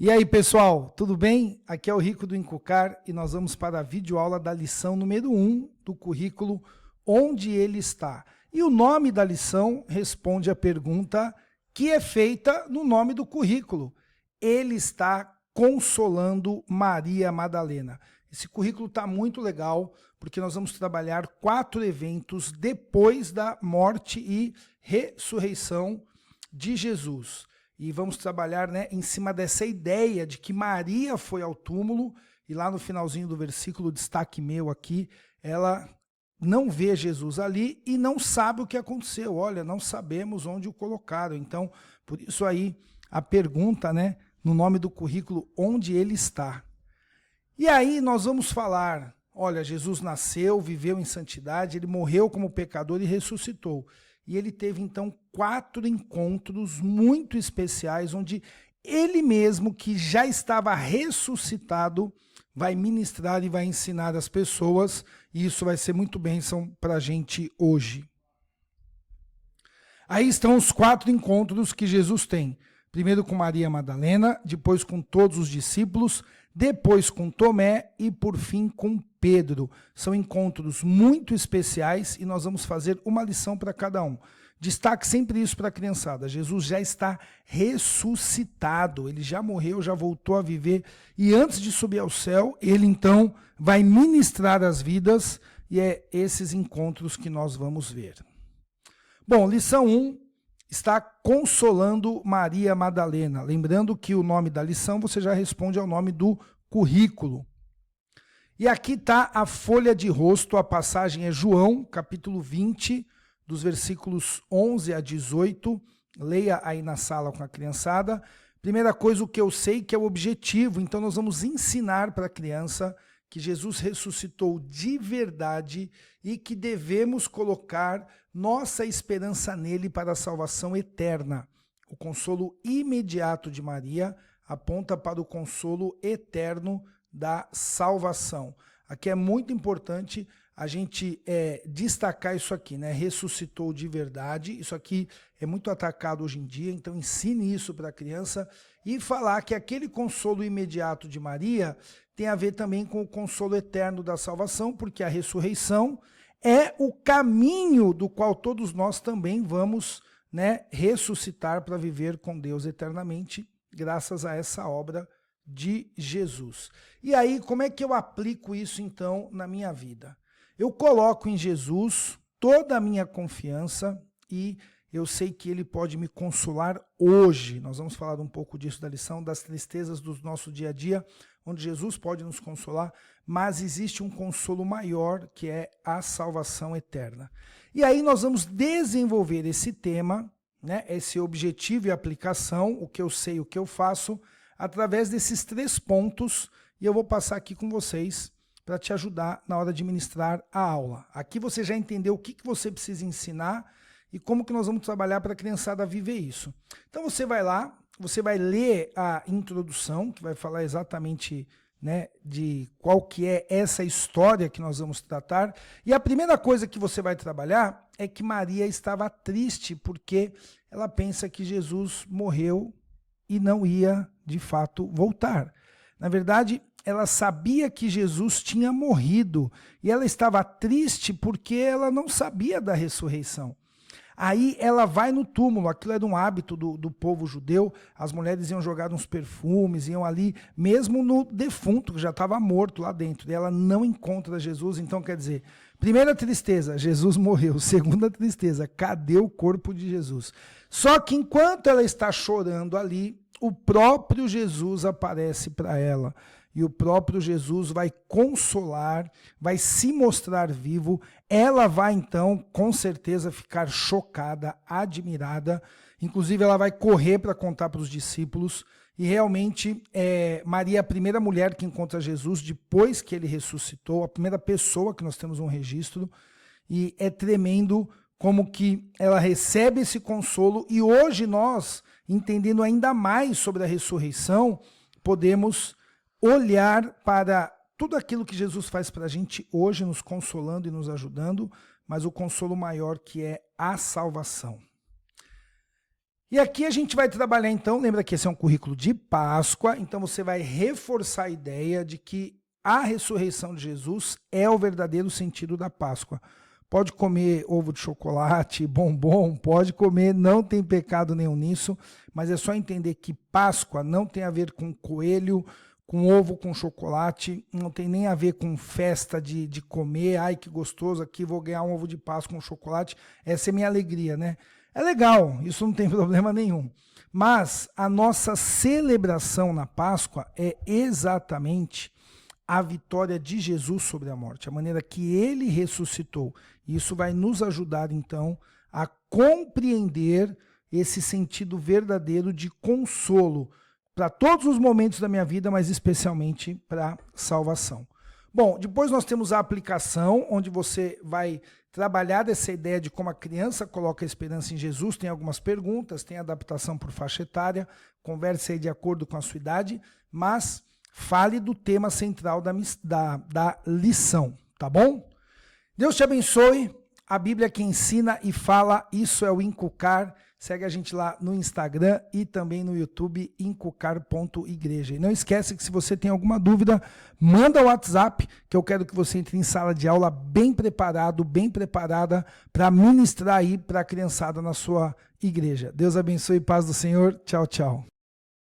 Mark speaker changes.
Speaker 1: E aí, pessoal, tudo bem? Aqui é o Rico do Encucar e nós vamos para a videoaula da lição número 1 do currículo Onde Ele Está. E o nome da lição responde à pergunta que é feita no nome do currículo. Ele está consolando Maria Madalena. Esse currículo está muito legal, porque nós vamos trabalhar 4 eventos depois da morte e ressurreição de Jesus. E vamos trabalhar, em cima dessa ideia de que Maria foi ao túmulo, e lá no finalzinho do versículo, destaque meu aqui, ela não vê Jesus ali e não sabe o que aconteceu. Olha, não sabemos onde o colocaram. Então, por isso aí a pergunta, no nome do currículo, onde ele está. E aí nós vamos falar, olha, Jesus nasceu, viveu em santidade, ele morreu como pecador e ressuscitou. E ele teve, então, 4 encontros muito especiais, onde ele mesmo, que já estava ressuscitado, vai ministrar e vai ensinar as pessoas, e isso vai ser muito bênção para a gente hoje. Aí estão os 4 encontros que Jesus tem. Primeiro com Maria Madalena, depois com todos os discípulos, depois com Tomé e por fim com Pedro. São encontros muito especiais e nós vamos fazer uma lição para cada um. Destaque sempre isso para a criançada. Jesus já está ressuscitado, ele já morreu, já voltou a viver e antes de subir ao céu, ele então vai ministrar as vidas e é esses encontros que nós vamos ver. Bom, lição 1. Está consolando Maria Madalena. Lembrando que o nome da lição você já responde ao nome do currículo. E aqui está a folha de rosto, a passagem é João, capítulo 20, dos versículos 11 a 18. Leia aí na sala com a criançada. Primeira coisa, o que eu sei que é o objetivo. Então nós vamos ensinar para a criança que Jesus ressuscitou de verdade e que devemos colocar nossa esperança nele para a salvação eterna. O consolo imediato de Maria aponta para o consolo eterno da salvação. Aqui é muito importante a gente destacar isso aqui, ressuscitou de verdade. Isso aqui é muito atacado hoje em dia, então ensine isso para a criança e falar que aquele consolo imediato de Maria tem a ver também com o consolo eterno da salvação, porque a ressurreição é o caminho do qual todos nós também vamos ressuscitar para viver com Deus eternamente, graças a essa obra de Jesus. E aí, como é que eu aplico isso então na minha vida? Eu coloco em Jesus toda a minha confiança e eu sei que ele pode me consolar hoje. Nós vamos falar um pouco disso da lição, das tristezas do nosso dia a dia, onde Jesus pode nos consolar, mas existe um consolo maior, que é a salvação eterna. E aí nós vamos desenvolver esse tema, esse objetivo e aplicação, o que eu sei, o que eu faço, através desses 3 pontos, e eu vou passar aqui com vocês para te ajudar na hora de ministrar a aula. Aqui você já entendeu o que você precisa ensinar e como que nós vamos trabalhar para a criançada viver isso. Então você vai lá, você vai ler a introdução, que vai falar exatamente de qual que é essa história que nós vamos tratar. E a primeira coisa que você vai trabalhar é que Maria estava triste porque ela pensa que Jesus morreu e não ia, de fato, voltar. Na verdade, ela sabia que Jesus tinha morrido e ela estava triste porque ela não sabia da ressurreição. Aí ela vai no túmulo, aquilo era um hábito do povo judeu, as mulheres iam jogar uns perfumes, iam ali, mesmo no defunto, que já estava morto lá dentro, e ela não encontra Jesus. Então quer dizer, primeira tristeza, Jesus morreu. Segunda tristeza, cadê o corpo de Jesus? Só que enquanto ela está chorando ali, o próprio Jesus aparece para ela. E o próprio Jesus vai consolar, vai se mostrar vivo. Ela vai então, com certeza, ficar chocada, admirada. Inclusive, ela vai correr para contar para os discípulos. E realmente, Maria é a primeira mulher que encontra Jesus depois que ele ressuscitou, a primeira pessoa que nós temos um registro. E é tremendo como que ela recebe esse consolo. E hoje nós, entendendo ainda mais sobre a ressurreição, podemos olhar para tudo aquilo que Jesus faz para a gente hoje, nos consolando e nos ajudando, mas o consolo maior que é a salvação. E aqui a gente vai trabalhar então, lembra que esse é um currículo de Páscoa, então você vai reforçar a ideia de que a ressurreição de Jesus é o verdadeiro sentido da Páscoa. Pode comer ovo de chocolate, bombom, pode comer, não tem pecado nenhum nisso, mas é só entender que Páscoa não tem a ver com coelho, com ovo, com chocolate, não tem nem a ver com festa de comer, ai que gostoso, aqui vou ganhar um ovo de Páscoa com chocolate, essa é minha alegria, né? É legal, isso não tem problema nenhum, mas a nossa celebração na Páscoa é exatamente a vitória de Jesus sobre a morte, a maneira que ele ressuscitou. Isso vai nos ajudar, então, a compreender esse sentido verdadeiro de consolo para todos os momentos da minha vida, mas especialmente para a salvação. Bom, depois nós temos a aplicação, onde você vai trabalhar dessa ideia de como a criança coloca a esperança em Jesus. Tem algumas perguntas, tem adaptação por faixa etária, converse aí de acordo com a sua idade, mas fale do tema central da lição, tá bom? Deus te abençoe. A Bíblia que ensina e fala, isso é o Incucar. Segue a gente lá no Instagram e também no YouTube, incucar.igreja. E não esquece que se você tem alguma dúvida, manda o WhatsApp, que eu quero que você entre em sala de aula bem preparado, bem preparada para ministrar aí para a criançada na sua igreja. Deus abençoe e paz do Senhor. Tchau, tchau.